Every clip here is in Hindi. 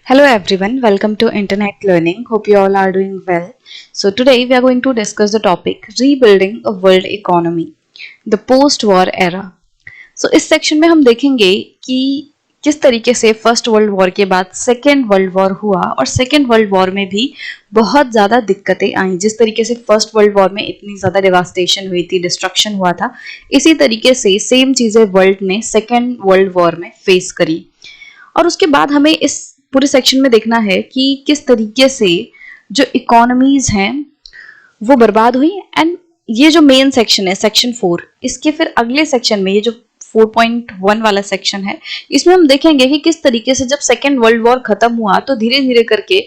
Hello everyone, welcome to Internet Learning. Hope you all are doing well. So today we are going to discuss the topic rebuilding a world economy, the post-war era. So इस सेक्शन में हम देखेंगे कि किस तरीके से फर्स्ट वर्ल्ड वॉर के बाद सेकेंड वर्ल्ड वॉर हुआ और सेकेंड वर्ल्ड वॉर में भी बहुत ज़्यादा दिक्कतें आई। जिस तरीके से फर्स्ट वर्ल्ड वॉर में इतनी ज़्यादा डिवास्टेशन हुई थी, डिस्ट्रक्शन हुआ था, इसी तरीके से सेम चीज़ें वर्ल्ड ने सेकेंड वर्ल्ड वॉर में फेस करी। और उसके बाद हमें इस पूरे सेक्शन में देखना है कि किस तरीके से जो इकोनॉमीज हैं वो बर्बाद हुई। एंड ये जो मेन सेक्शन है सेक्शन 4, इसके फिर अगले सेक्शन में ये जो 4.1 वाला सेक्शन है, इसमें हम देखेंगे कि किस तरीके से जब सेकेंड वर्ल्ड वॉर खत्म हुआ तो धीरे धीरे करके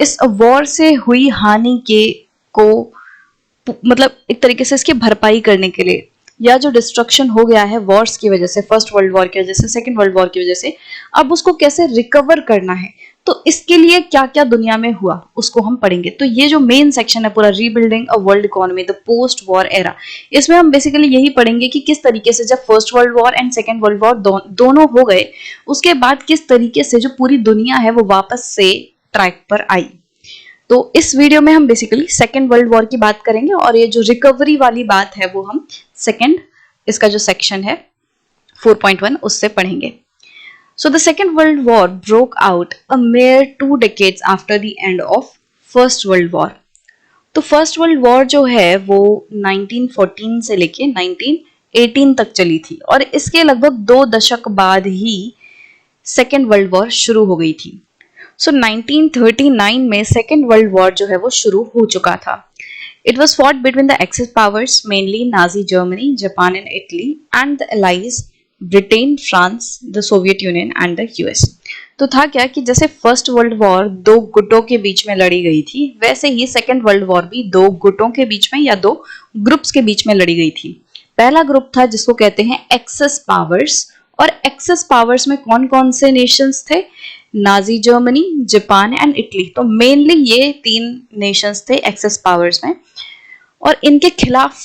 इस वॉर से हुई हानि के को मतलब एक तरीके से इसकी भरपाई करने के लिए, या जो डिस्ट्रक्शन हो गया है वॉर्स की वजह से, फर्स्ट वर्ल्ड वॉर की वजह से, सेकेंड वर्ल्ड वॉर की वजह से, अब उसको कैसे रिकवर करना है, तो इसके लिए क्या क्या दुनिया में हुआ उसको हम पढ़ेंगे। तो ये जो मेन सेक्शन है पूरा, rebuilding a world economy the post war era, इसमें हम बेसिकली यही पढ़ेंगे कि किस तरीके से जब first world war and second world war दोनों हो गए, उसके बाद किस तरीके से जो पूरी दुनिया है वो वापस से ट्रैक पर आई। तो इस वीडियो में हम बेसिकली सेकेंड वर्ल्ड वॉर की बात करेंगे और ये जो रिकवरी वाली बात है वो हम सेकेंड, इसका जो सेक्शन है 4.1 उससे पढ़ेंगे। So the Second World War broke out a mere 2 decades after the end of First World War. तो फर्स्ट वर्ल्ड वॉर जो है वो 1914 से लेके 1918 तक चली थी और इसके लगभग 2 दशक बाद ही सेकेंड वर्ल्ड वॉर शुरू हो गई थी। सो 1939 में सेकेंड वर्ल्ड वॉर जो है वो शुरू हो चुका था। It was fought between the Axis powers, mainly Nazi Germany, Japan and Italy, and the Allies, Britain, France, the Soviet Union and the US. तो था क्या कि जैसे फर्स्ट वर्ल्ड वॉर 2 गुटों के बीच में लड़ी गई थी, वैसे ही सेकेंड वर्ल्ड वॉर भी 2 गुटों के बीच में या 2 ग्रुप्स के बीच में लड़ी गई थी। पहला ग्रुप था जिसको कहते हैं एक्सेस पावर्स, और एक्सेस पावर्स में कौन कौन से नेशंस थे? Nazi Germany, Japan and Italy. तो मेनली ये 3 नेशंस थे एक्सेस पावर्स में। और इनके खिलाफ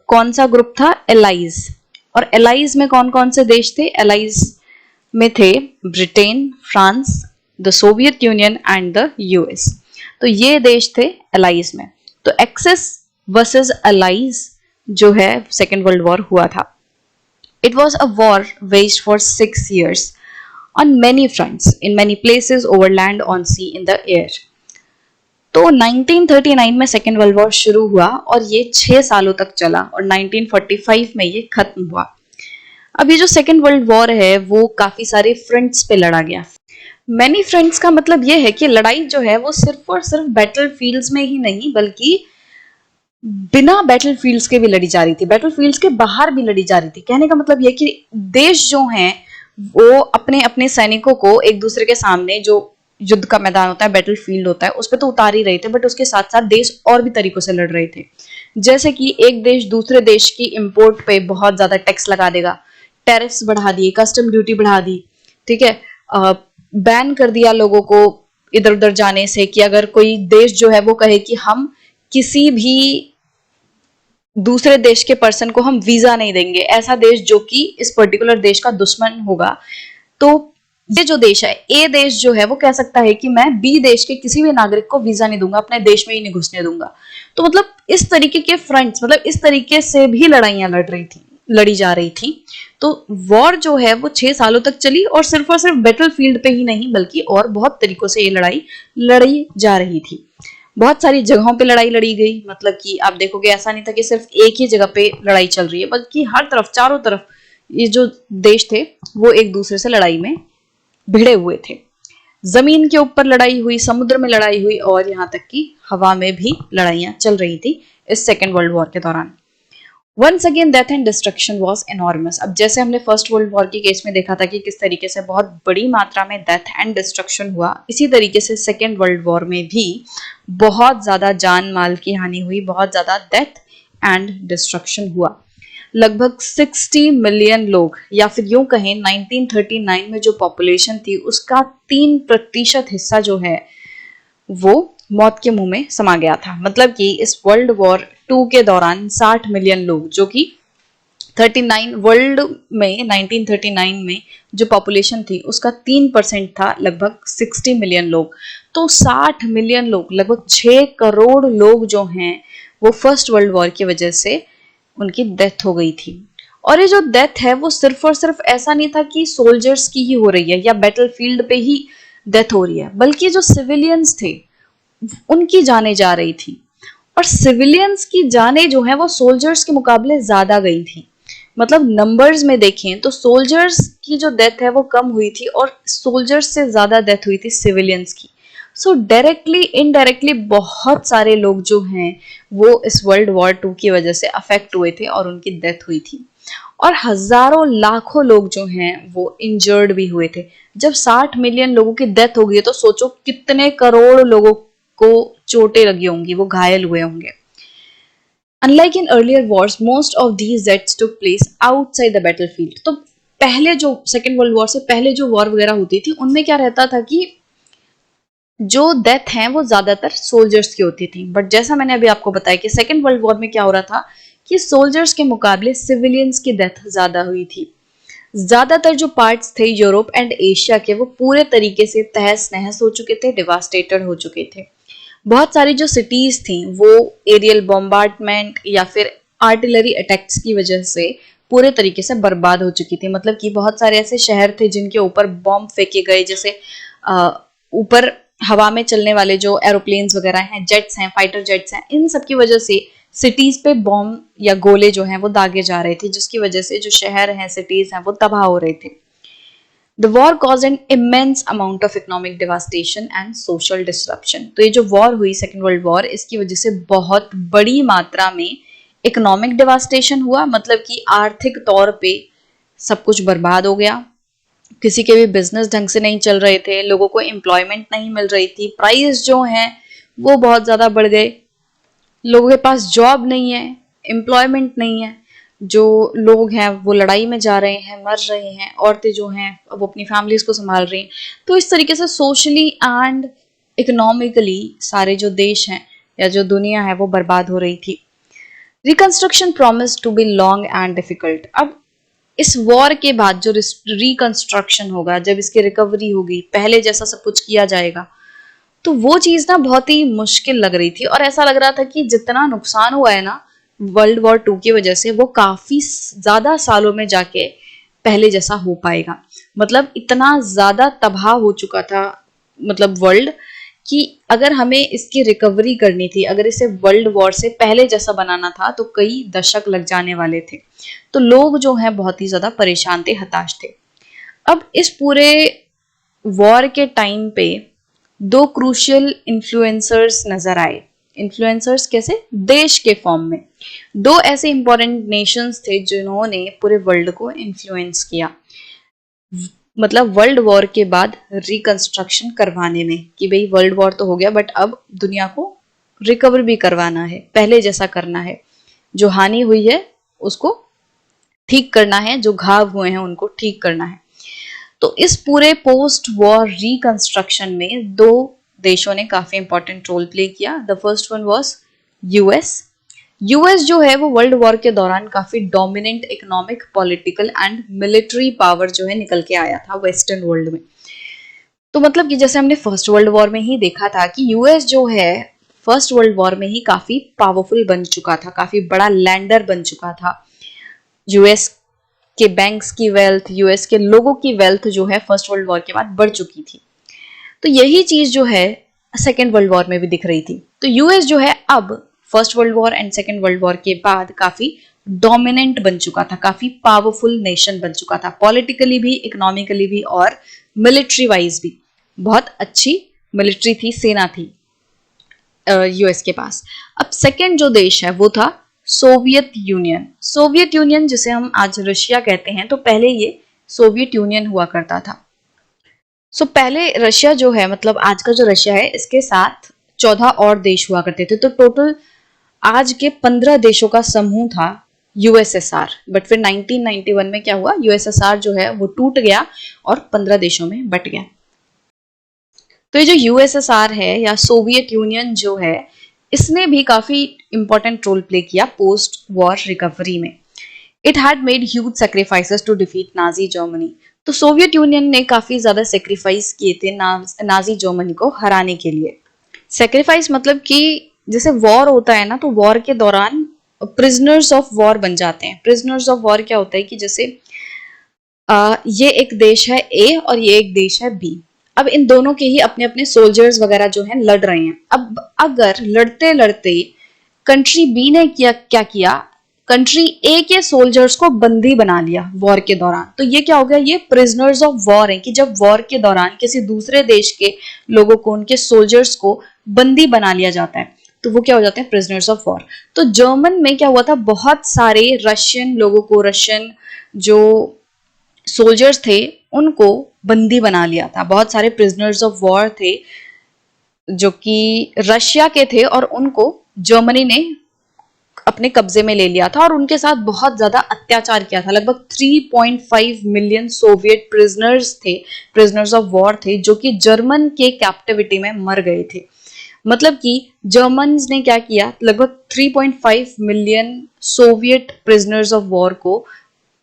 कौन सा ग्रुप था? एलाइज। और एलाइज में कौन कौन से देश थे? एलाइज में थे Britain, France, the Soviet union and the US. तो ये देश थे एलाइज में। तो एक्सेस वर्सेस एलाइज जो है सेकेंड वर्ल्ड वॉर हुआ था। It was a war waged for 6 years on many fronts, in many places, over land, on sea, in the air. तो 1939 में सेकेंड वर्ल्ड वॉर शुरू हुआ और ये 6 सालों तक चला और 1945 में ये खत्म हुआ। अब ये जो सेकेंड वर्ल्ड वॉर है वो काफी सारे फ्रंट्स पे लड़ा गया। मैनी फ्रंट्स का मतलब ये है कि लड़ाई जो है वो सिर्फ और सिर्फ बैटल फील्ड्स में ही नहीं बल्कि बिना बैटल फील्ड्स के भी लड़ी जा रही थी, बैटल फील्ड्स के बाहर भी लड़ी जा रही थी। कहने का मतलब यह कि देश जो हैं वो अपने अपने सैनिकों को एक दूसरे के सामने, जो युद्ध का मैदान होता है, बैटल फील्ड होता है, उस पर तो उतार ही रहे थे, बट उसके साथ साथ देश और भी तरीकों से लड़ रहे थे। जैसे कि एक देश दूसरे देश की इंपोर्ट पे बहुत ज्यादा टैक्स लगा देगा, टैरिफ्स बढ़ा दिए, कस्टम ड्यूटी बढ़ा दी, ठीक है, बैन कर दिया लोगों को इधर उधर जाने से, कि अगर कोई देश जो है वो कहे कि हम किसी भी दूसरे देश के पर्सन को हम वीजा नहीं देंगे, ऐसा देश जो कि इस पर्टिकुलर देश का दुश्मन होगा, तो ये जो देश है, ए देश जो है वो कह सकता है कि मैं बी देश के किसी भी नागरिक को वीजा नहीं दूंगा, अपने देश में ही नहीं घुसने दूंगा। तो मतलब इस तरीके के फ्रंट्स, मतलब इस तरीके से भी लड़ाइयां लड़ी जा रही थी। तो वॉर जो है वो 6 सालों तक चली और सिर्फ बैटल फील्ड पे ही नहीं बल्कि और बहुत तरीकों से ये लड़ाई लड़ी जा रही थी। बहुत सारी जगहों पे लड़ाई लड़ी गई, मतलब कि आप देखोगे ऐसा नहीं था कि सिर्फ एक ही जगह पे लड़ाई चल रही है, बल्कि हर तरफ, चारों तरफ ये जो देश थे वो एक दूसरे से लड़ाई में भिड़े हुए थे। जमीन के ऊपर लड़ाई हुई, समुद्र में लड़ाई हुई और यहाँ तक कि हवा में भी लड़ाइयां चल रही थी इस सेकेंड वर्ल्ड वॉर के दौरान। Once again death and destruction was enormous. अब जैसे हमने फर्स्ट वर्ल्ड वॉर के केस में देखा था कि किस तरीके से बहुत बड़ी मात्रा में डेथ एंड डिस्ट्रक्शन हुआ, इसी तरीके से सेकेंड वर्ल्ड वॉर में भी बहुत ज्यादा जान माल की हानि हुई, बहुत ज्यादा डेथ एंड डिस्ट्रक्शन हुआ। लगभग 60 मिलियन लोग, या फिर यूं कहें 1939 में जो पॉपुलेशन थी उसका 3% हिस्सा जो है वो मौत के मुंह में समा गया था। मतलब कि इस वर्ल्ड वॉर 2 के दौरान 60 मिलियन लोग, जो कि 39 वर्ल्ड में 1939 में जो पॉपुलेशन थी उसका 3% था, लगभग 60 मिलियन लोग। तो 60 मिलियन लोग, लगभग 6 करोड़ लोग जो हैं वो फर्स्ट वर्ल्ड वॉर की वजह से उनकी डेथ हो गई थी। और ये जो डेथ है वो सिर्फ और सिर्फ ऐसा नहीं था कि सोल्जर्स की ही हो रही है या बैटलफील्ड पे ही डेथ हो रही है, बल्कि जो सिविलियंस थे उनकी जानें जा रही थी। और सिविलियंस की जानें जो है वो सोल्जर्स के मुकाबले ज्यादा गई थी। मतलब नंबर्स में देखें तो सोल्जर्स की जो डेथ है वो कम हुई थी और सोल्जर्स से ज्यादा डेथ हुई थी सिविलियंस की। सो डायरेक्टली इनडायरेक्टली बहुत सारे लोग जो हैं वो इस वर्ल्ड वॉर 2 की वजह से अफेक्ट हुए थे और उनकी डेथ हुई थी। और हजारों लाखों लोग जो हैं वो इंजर्ड भी हुए थे। जब 60 मिलियन लोगों की डेथ हो गई तो सोचो कितने करोड़ लोगों को चोटें लगी होंगी, वो घायल हुए होंगे। Unlike in earlier wars, most of these deaths took place outside the battlefield. तो पहले जो सेकेंड वर्ल्ड वॉर से पहले जो वॉर वगैरह होती थी उनमें क्या रहता था कि जो डेथ है वो ज्यादातर सोल्जर्स की होती थी। बट जैसा मैंने अभी आपको बताया कि सेकेंड वर्ल्ड वॉर में क्या हो रहा था कि सोल्जर्स के मुकाबले सिविलियंस की डेथ ज्यादा हुई थी। ज्यादातर जो पार्ट्स थे यूरोप एंड एशिया के वो पूरे तरीके से तहस नहस हो चुके थे, डिवास्टेटेड हो चुके थे। बहुत सारी जो सिटीज थी वो एरियल बॉम्बार्डमेंट या फिर आर्टिलरी अटैक्स की वजह से पूरे तरीके से बर्बाद हो चुकी थी। मतलब कि बहुत सारे ऐसे शहर थे जिनके ऊपर बॉम्ब फेंके गए, जैसे ऊपर हवा में चलने वाले जो एरोप्लेन्स वगैरह हैं, जेट्स हैं, फाइटर जेट्स हैं, इन सब की वजह से सिटीज पे बॉम्ब या गोले जो हैं वो दागे जा रहे थे, जिसकी वजह से जो शहर हैं, सिटीज हैं, वो तबाह हो रहे थे। The war cause an immense amount of economic devastation and social disruption. तो ये जो वॉर हुई सेकेंड वर्ल्ड वॉर, इसकी वजह से बहुत बड़ी मात्रा में इकोनॉमिक डिवास्टेशन हुआ। मतलब कि आर्थिक तौर पे सब कुछ बर्बाद हो गया, किसी के भी बिजनेस ढंग से नहीं चल रहे थे, लोगों को एम्प्लॉयमेंट नहीं मिल रही थी, प्राइस जो हैं वो बहुत ज़्यादा बढ़ गए, लोगों के पास जॉब नहीं है, एम्प्लॉयमेंट नहीं है, जो लोग हैं वो लड़ाई में जा रहे हैं, मर रहे हैं, औरतें जो हैं वो अपनी फैमिलीज को संभाल रही हैं। तो इस तरीके से सोशली एंड इकोनॉमिकली सारे जो देश हैं या जो दुनिया है वो बर्बाद हो रही थी। Reconstruction promise to be long and difficult. अब इस वॉर के बाद जो रिकंस्ट्रक्शन होगा, जब इसकी रिकवरी होगी, पहले जैसा सब कुछ किया जाएगा, तो वो चीज ना बहुत ही मुश्किल लग रही थी। और ऐसा लग रहा था कि जितना नुकसान हुआ है ना वर्ल्ड वॉर 2 की वजह से, वो काफी ज्यादा सालों में जाके पहले जैसा हो पाएगा। मतलब इतना ज्यादा तबाह हो चुका था मतलब वर्ल्ड, कि अगर हमें इसकी रिकवरी करनी थी, अगर इसे वर्ल्ड वॉर से पहले जैसा बनाना था, तो कई दशक लग जाने वाले थे। तो लोग जो हैं बहुत ही ज्यादा परेशान थे, हताश थे। अब इस पूरे वॉर के टाइम पे दो क्रूशियल इन्फ्लुएंसर्स नजर आए। इन्फ्लुएंसर्स कैसे? देश के फॉर्म में। दो ऐसे इंपॉर्टेंट नेशंस थे जिन्होंने पूरे वर्ल्ड को इन्फ्लुएंस किया, मतलब वर्ल्ड वॉर के बाद रिकंस्ट्रक्शन करवाने में, कि भाई वर्ल्ड वॉर तो हो गया बट अब दुनिया को रिकवर भी करवाना है, पहले जैसा करना है, जो हानि हुई है उसको ठीक करना है, जो घाव हुए हैं उनको ठीक करना है। तो इस पूरे पोस्ट वॉर रिकंस्ट्रक्शन में दो देशों ने काफी इंपॉर्टेंट रोल प्ले किया। The first one was US. US जो है वो वर्ल्ड वॉर के दौरान काफी dominant economic, political and military power जो है निकल के आया था वेस्टर्न वर्ल्ड में। तो मतलब कि जैसे हमने फर्स्ट वर्ल्ड वॉर में ही देखा था कि यूएस जो है फर्स्ट वर्ल्ड वॉर में ही काफी पावरफुल बन चुका था, काफी बड़ा लैंडर बन चुका था। यूएस के बैंक्स की वेल्थ, यूएस के लोगों की वेल्थ जो है फर्स्ट वर्ल्ड वॉर के बाद बढ़ चुकी थी। तो यही चीज जो है सेकेंड वर्ल्ड वॉर में भी दिख रही थी। तो यूएस जो है अब first world war and second world war के बाद काफी डोमिनेंट बन चुका था, काफी पावरफुल नेशन बन चुका था, पॉलिटिकली भी, इकोनॉमिकली भी और मिलिट्री वाइज भी। बहुत अच्छी मिलिट्री थी, सेना थी यूएस के पास। अब सेकेंड जो देश है वो था सोवियत यूनियन। सोवियत यूनियन जिसे हम आज रशिया कहते हैं, तो पहले ये सोवियत यूनियन हुआ करता था। पहले रशिया जो है, मतलब आज का जो रशिया है, इसके साथ 14 और देश हुआ करते थे। तो टोटल आज के 15 देशों का समूह था यूएसएसआर। बट फिर 1991 में क्या हुआ, यूएसएसआर जो है वो टूट गया और 15 देशों में बट गया। तो ये जो यूएसएसआर है या सोवियत यूनियन जो है, इसने भी काफी इंपॉर्टेंट रोल प्ले किया पोस्ट वॉर रिकवरी में। It had made huge sacrifices to defeat Nazi Germany. तो सोवियत यूनियन ने काफी ज्यादा सेक्रीफाइस किए थे नाजी जर्मनी को हराने के लिए। सेक्रीफाइस मतलब कि जैसे वॉर होता है ना, तो वॉर के दौरान प्रिजनर्स ऑफ वॉर बन जाते हैं। प्रिजनर्स ऑफ वॉर क्या होता है कि जैसे ये एक देश है ए और ये एक देश है बी। अब इन दोनों के ही अपने अपने सोल्जर्स वगैरह जो हैं लड़ रहे हैं। अब अगर लड़ते लड़ते कंट्री बी ने क्या किया, कंट्री ए के सोल्जर्स को बंदी बना लिया वॉर के दौरान, तो ये क्या हो गया, ये प्रिजनर्स ऑफ वॉर है कि जब वॉर के दौरान किसी दूसरे देश के लोगों को, उनके सोल्जर्स को बंदी बना लिया जाता है, तो वो क्या हो जाते हैं, प्रिजनर्स ऑफ वॉर। तो जर्मन में क्या हुआ था, बहुत सारे रशियन लोगों को, रशियन जो सोल्जर्स थे उनको बंदी बना लिया था। बहुत सारे प्रिजनर्स ऑफ वॉर थे जो कि रशिया के थे और उनको जर्मनी ने अपने कब्जे में ले लिया था और उनके साथ बहुत ज्यादा अत्याचार किया था। लगभग 3.5 मिलियन सोवियत प्रिजनर्स थे, प्रिजनर्स ऑफ वॉर थे, जो कि जर्मन के कैप्टिविटी में मर गए थे। मतलब कि जर्मन्स ने क्या किया, लगभग 3.5 million Soviet prisoners of war को,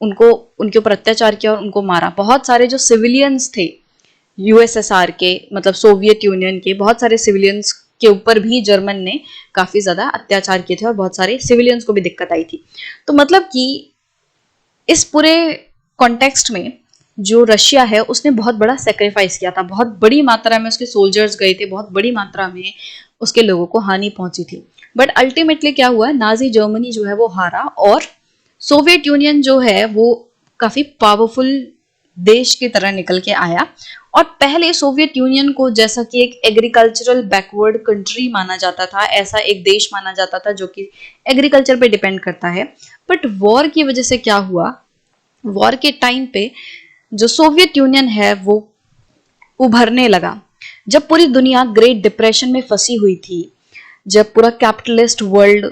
उनको, उनके ऊपर अत्याचार किया और उनको मारा। बहुत सारे जो सिविलियंस थे यूएसएसआर के, मतलब सोवियत यूनियन के, बहुत सारे सिविलियंस के ऊपर भी जर्मन ने काफी ज्यादा अत्याचार किए थे और बहुत सारे सिविलियंस को भी दिक्कत आई थी। तो मतलब कि इस पूरे कॉन्टेक्स्ट में जो रशिया है उसने बहुत बड़ा सेक्रीफाइस किया था, बहुत बड़ी मात्रा में उसके सोल्जर्स गए थे, बहुत बड़ी मात्रा में उसके लोगों को हानि पहुंची थी। बट अल्टीमेटली क्या हुआ, नाजी जर्मनी जो है वो हारा और सोवियत यूनियन जो है वो काफी पावरफुल देश की तरह निकल के आया। और पहले सोवियत यूनियन को जैसा कि एक एग्रीकल्चरल बैकवर्ड कंट्री माना जाता था, ऐसा एक देश माना जाता था जो कि एग्रीकल्चर पे डिपेंड करता है। बट वॉर की वजह से क्या हुआ, वॉर के टाइम पे जो सोवियत यूनियन है वो उभरने लगा। जब पूरी दुनिया ग्रेट डिप्रेशन में फंसी हुई थी, जब पूरा कैपिटलिस्ट वर्ल्ड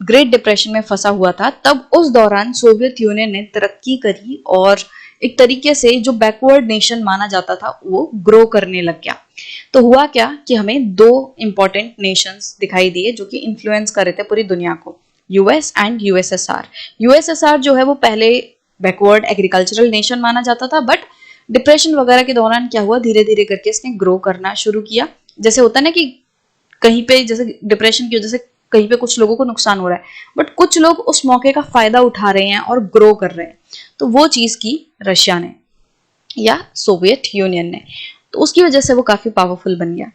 ग्रेट डिप्रेशन में फंसा हुआ था, तब उस दौरान सोवियत यूनियन ने तरक्की करी और एक तरीके से जो बैकवर्ड नेशन माना जाता था वो ग्रो करने लग गया। तो हुआ क्या कि हमें दो इंपॉर्टेंट नेशंस दिखाई दिए जो कि इन्फ्लुएंस कर रहे थे पूरी दुनिया को, यूएस एंड यूएसएसआर। यूएसएसआर जो है वो पहले बैकवर्ड एग्रीकल्चरल नेशन माना जाता था, बट डिप्रेशन वगैरह के दौरान क्या हुआ, धीरे धीरे करके इसने ग्रो करना शुरू किया। जैसे होता है ना कि कहीं पे जैसे डिप्रेशन की वजह से कहीं पे कुछ लोगों को नुकसान हो रहा है, बट कुछ लोग उस मौके का फायदा उठा रहे हैं और ग्रो कर रहे हैं। तो वो चीज की रशिया ने या सोवियत यूनियन ने, तो उसकी वजह से वो काफी पावरफुल बन गया।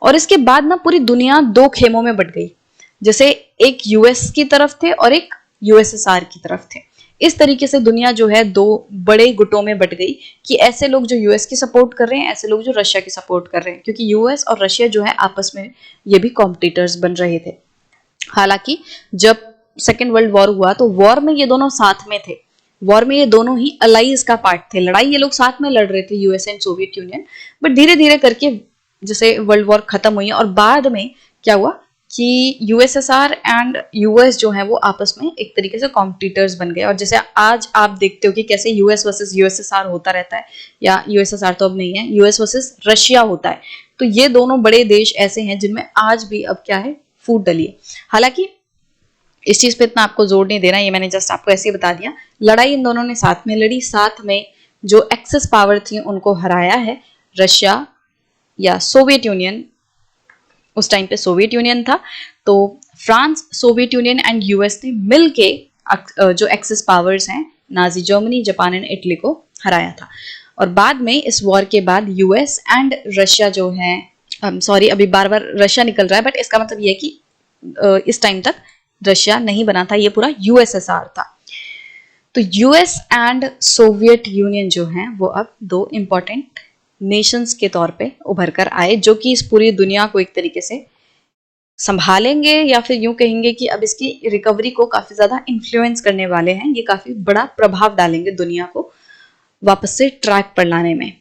और इसके बाद ना पूरी दुनिया दो खेमों में बट गई, जैसे एक यूएस की तरफ थे और एक यूएसएसआर की तरफ थे। इस तरीके से दुनिया जो है दो बड़े गुटों में बट गई कि ऐसे लोग जो यूएस की सपोर्ट कर रहे हैं, ऐसे लोग जो रशिया की सपोर्ट कर रहे हैं, क्योंकि यूएस और रशिया जो है आपस में ये भी कॉम्पिटिटर्स बन रहे थे। हालांकि जब सेकेंड वर्ल्ड वॉर हुआ तो वॉर में ये दोनों साथ में थे, वॉर में ये दोनों ही अलाइज का पार्ट थे, लड़ाई ये लोग साथ में लड़ रहे थे, US and Soviet union. But धीरे धीरे करके जैसे वर्ल्ड वॉर खत्म हुई और बाद में क्या हुआ कि यूएसएसआर एंड यूएस जो है वो आपस में एक तरीके से कॉम्पिटिटर्स बन गए। और जैसे आज आप देखते हो कि कैसे यूएस वर्सेस यूएसएसआर होता रहता है, या यूएसएसआर तो अब नहीं है, यूएस वर्सेस रशिया होता है। तो ये दोनों बड़े देश ऐसे हैं जिनमें आज भी अब क्या है, फूट डली है। हालांकि इस चीज पे इतना आपको जोर नहीं देना, ये मैंने जस्ट आपको ऐसे ही बता दिया। लड़ाई इन दोनों ने साथ में लड़ी, साथ में जो एक्सेस पावर थी उनको हराया है रशिया या सोवियत यूनियन। उस टाइम पे सोवियत यूनियन था, तो France, Soviet union and US ने मिलके जो एक्सेस पावर्स हैं Nazi Germany, Japan and Italy को हराया था। और बाद में इस वॉर के बाद यूएस एंड रशिया जो है, सॉरी अभी बार बार रशिया निकल रहा है, बट इसका मतलब ये है कि इस टाइम तक रशिया नहीं बना था, ये पूरा यूएसएसआर था। तो यूएस एंड सोवियत यूनियन जो है वो अब दो इंपॉर्टेंट नेशंस के तौर पे उभर कर आए, जो कि इस पूरी दुनिया को एक तरीके से संभालेंगे, या फिर यूं कहेंगे कि अब इसकी रिकवरी को काफी ज्यादा इन्फ्लुएंस करने वाले हैं। ये काफी बड़ा प्रभाव डालेंगे दुनिया को वापस से ट्रैक पर लाने में।